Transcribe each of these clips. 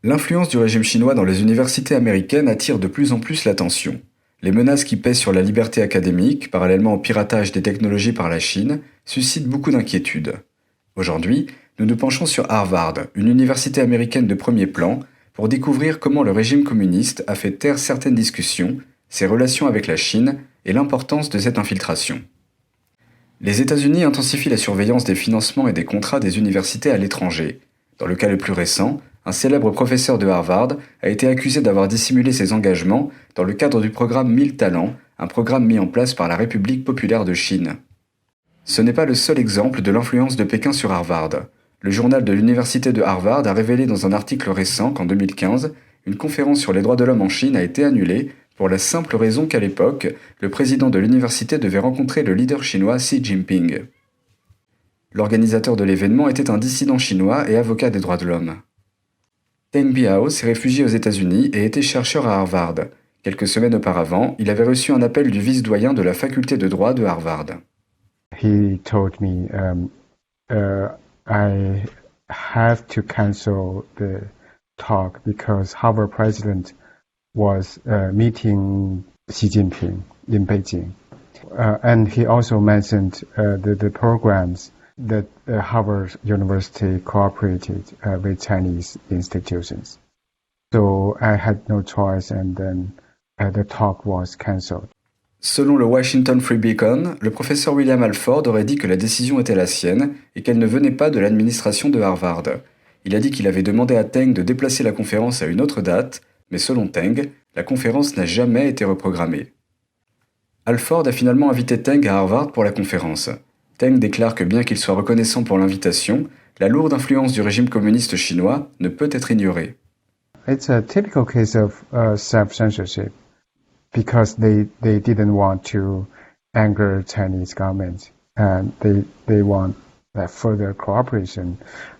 L'influence du régime chinois dans les universités américaines attire de plus en plus l'attention. Les menaces qui pèsent sur la liberté académique, parallèlement au piratage des technologies par la Chine, suscitent beaucoup d'inquiétudes. Aujourd'hui, nous nous penchons sur Harvard, une université américaine de premier plan, pour découvrir comment le régime communiste a fait taire certaines discussions, ses relations avec la Chine et l'importance de cette infiltration. Les États-Unis intensifient la surveillance des financements et des contrats des universités à l'étranger. Dans le cas le plus récent, un célèbre professeur de Harvard a été accusé d'avoir dissimulé ses engagements dans le cadre du programme 1000 talents, un programme mis en place par la République populaire de Chine. Ce n'est pas le seul exemple de l'influence de Pékin sur Harvard. Le journal de l'université de Harvard a révélé dans un article récent qu'en 2015, une conférence sur les droits de l'homme en Chine a été annulée pour la simple raison qu'à l'époque, le président de l'université devait rencontrer le leader chinois Xi Jinping. L'organisateur de l'événement était un dissident chinois et avocat des droits de l'homme. Teng Biao s'est réfugié aux États-Unis et était chercheur à Harvard. Quelques semaines auparavant, il avait reçu un appel du vice-doyen de la faculté de droit de Harvard. He told me, I have to cancel the talk because Harvard president was meeting Xi Jinping in Beijing. And he also mentioned the programs that Harvard University cooperated with Chinese institutions. So I had no choice and then the talk was cancelled. Selon le Washington Free Beacon, le professeur William Alford aurait dit que la décision était la sienne et qu'elle ne venait pas de l'administration de Harvard. Il a dit qu'il avait demandé à Teng de déplacer la conférence à une autre date, mais selon Teng, la conférence n'a jamais été reprogrammée. Alford a finalement invité Teng à Harvard pour la conférence. Teng déclare que bien qu'il soit reconnaissant pour l'invitation, la lourde influence du régime communiste chinois ne peut être ignorée. It's a typical case of self-censorship because they didn't want to anger Chinese government and they want further cooperation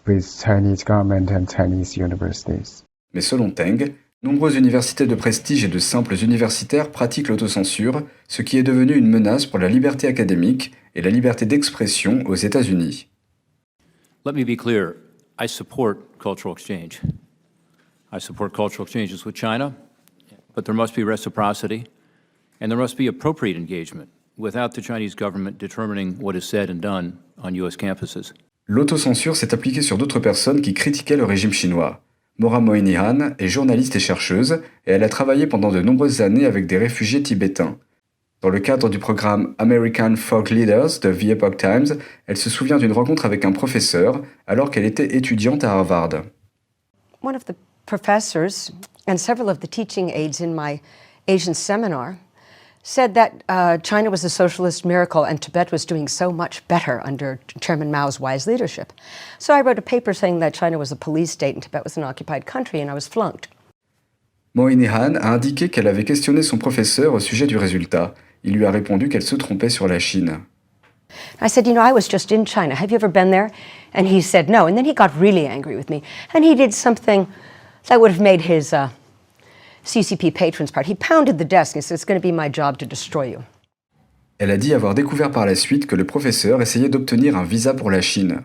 with Chinese government and Chinese universities. Mais selon Teng, nombreuses universités de prestige et de simples universitaires pratiquent l'autocensure, ce qui est devenu une menace pour la liberté académique et la liberté d'expression aux États-Unis. Let me be clear, I support cultural exchange. I support cultural exchanges with China, but there must be reciprocity and there must be appropriate engagement without the Chinese government determining what is said and done on US campuses. L'autocensure s'est appliquée sur d'autres personnes qui critiquaient le régime chinois. Maura Moynihan est journaliste et chercheuse et elle a travaillé pendant de nombreuses années avec des réfugiés tibétains. Dans le cadre du programme American Folk Leaders de The Epoch Times, elle se souvient d'une rencontre avec un professeur alors qu'elle était étudiante à Harvard. One of the professors and several of the teaching aides in my Asian seminar said that China was a socialist miracle and Tibet was doing so much better under Chairman Mao's wise leadership. So I wrote a paper saying that China was a police state and Tibet was an occupied country, and I was flunked. Moynihan a indiqué qu'elle avait questionné son professeur au sujet du résultat. Il lui a répondu qu'elle se trompait sur la Chine. I said, I was just in China. Have you ever been there? And he said no. And then he got really angry with me. And he did something that would have made his CCP patrons proud. He pounded the desk and said, it's going to be my job to destroy you. Elle a dit avoir découvert par la suite que le professeur essayait d'obtenir un visa pour la Chine.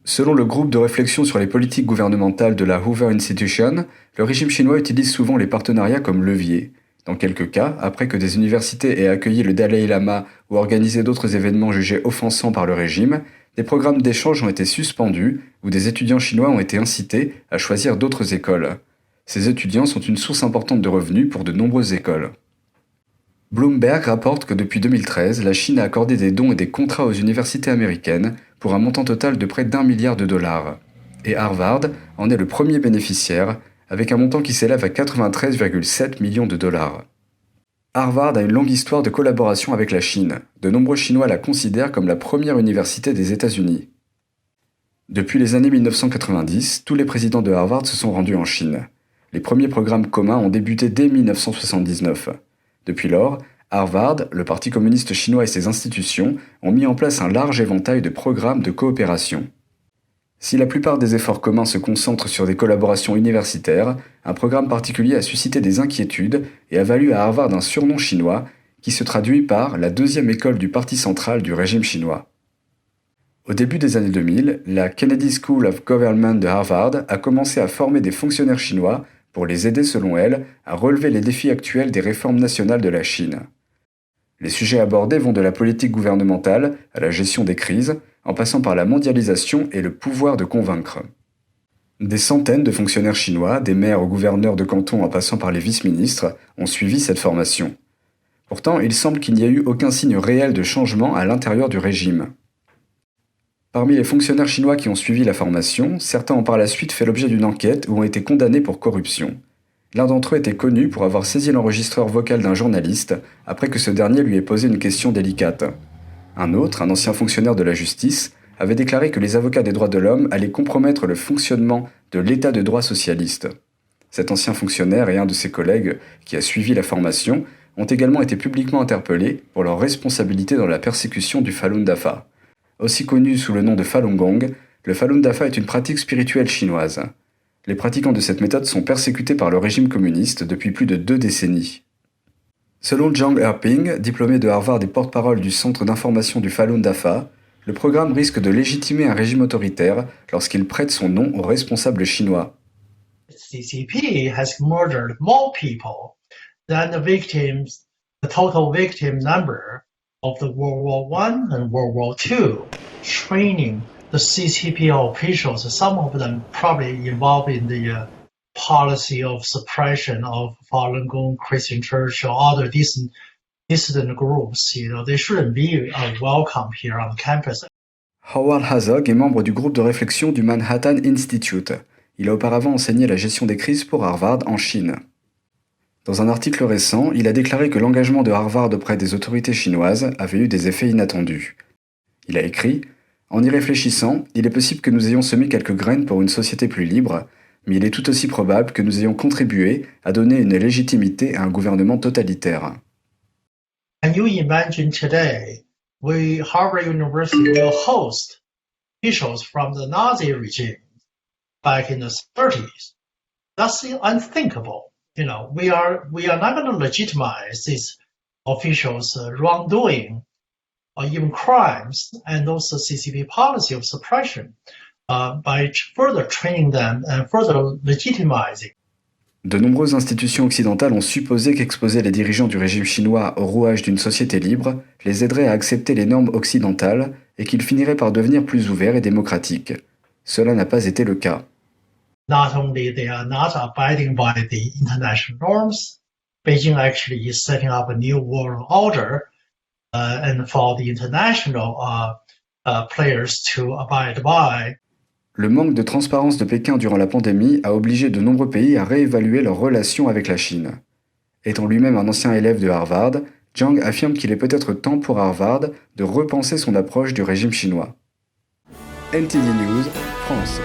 Selon le groupe de réflexion sur les politiques gouvernementales de la Hoover Institution, le régime chinois utilise souvent les partenariats comme levier. Dans quelques cas, après que des universités aient accueilli le Dalai Lama ou organisé d'autres événements jugés offensants par le régime, des programmes d'échange ont été suspendus ou des étudiants chinois ont été incités à choisir d'autres écoles. Ces étudiants sont une source importante de revenus pour de nombreuses écoles. Bloomberg rapporte que depuis 2013, la Chine a accordé des dons et des contrats aux universités américaines pour un montant total de près d'1 milliard de dollars. Et Harvard en est le premier bénéficiaire, avec un montant qui s'élève à 93,7 millions de dollars. Harvard a une longue histoire de collaboration avec la Chine. De nombreux Chinois la considèrent comme la première université des États-Unis. Depuis les années 1990, tous les présidents de Harvard se sont rendus en Chine. Les premiers programmes communs ont débuté dès 1979. Depuis lors, Harvard, le Parti communiste chinois et ses institutions ont mis en place un large éventail de programmes de coopération. Si la plupart des efforts communs se concentrent sur des collaborations universitaires, un programme particulier a suscité des inquiétudes et a valu à Harvard un surnom chinois qui se traduit par la deuxième école du parti central du régime chinois. Au début des années 2000, la Kennedy School of Government de Harvard a commencé à former des fonctionnaires chinois pour les aider, selon elle, à relever les défis actuels des réformes nationales de la Chine. Les sujets abordés vont de la politique gouvernementale à la gestion des crises, en passant par la mondialisation et le pouvoir de convaincre. Des centaines de fonctionnaires chinois, des maires aux gouverneurs de canton en passant par les vice-ministres, ont suivi cette formation. Pourtant, il semble qu'il n'y ait eu aucun signe réel de changement à l'intérieur du régime. Parmi les fonctionnaires chinois qui ont suivi la formation, certains ont par la suite fait l'objet d'une enquête ou ont été condamnés pour corruption. L'un d'entre eux était connu pour avoir saisi l'enregistreur vocal d'un journaliste après que ce dernier lui ait posé une question délicate. Un autre, un ancien fonctionnaire de la justice, avait déclaré que les avocats des droits de l'homme allaient compromettre le fonctionnement de l'état de droit socialiste. Cet ancien fonctionnaire et un de ses collègues, qui a suivi la formation, ont également été publiquement interpellés pour leur responsabilité dans la persécution du Falun Dafa. Aussi connu sous le nom de Falun Gong, le Falun Dafa est une pratique spirituelle chinoise. Les pratiquants de cette méthode sont persécutés par le régime communiste depuis plus de 2 décennies. Selon Zhang Erping, diplômé de Harvard et porte-parole du Centre d'information du Falun Dafa, le programme risque de légitimer un régime autoritaire lorsqu'il prête son nom aux responsables chinois. CCP has murdered more people than the total victim number of the World War I and World War II, training the CCP officials, some of them probably involved in the policy of suppression of Falun Gong, Christian Church, or other dissident groups. They shouldn't be welcome here on campus. Howard Herzog est membre du groupe de réflexion du Manhattan Institute. Il a auparavant enseigné la gestion des crises pour Harvard en Chine. Dans un article récent, il a déclaré que l'engagement de Harvard auprès des autorités chinoises avait eu des effets inattendus. Il a écrit « En y réfléchissant, il est possible que nous ayons semé quelques graines pour une société plus libre, mais il est tout aussi probable que nous ayons contribué à donner une légitimité à un gouvernement totalitaire. » Can you imagine today, Harvard University will host officials from the Nazi regime back in the 30s? That's unthinkable. We are not going to legitimize these officials' wrongdoing or even crimes and also CCP policy of suppression by further training them and further legitimizing. De nombreuses institutions occidentales ont supposé qu'exposer les dirigeants du régime chinois au rouage d'une société libre les aiderait à accepter les normes occidentales et qu'ils finiraient par devenir plus ouverts et démocratiques. Cela n'a pas été le cas. Not only they are not abiding by the international norms, Beijing actually is setting up a new world order and for the international players to abide by. Le manque de transparence de Pékin durant la pandémie a obligé de nombreux pays à réévaluer leurs relations avec la Chine. Étant lui-même un ancien élève de Harvard, Zhang affirme qu'il est peut-être temps pour Harvard de repenser son approche du régime chinois. NTD News, France.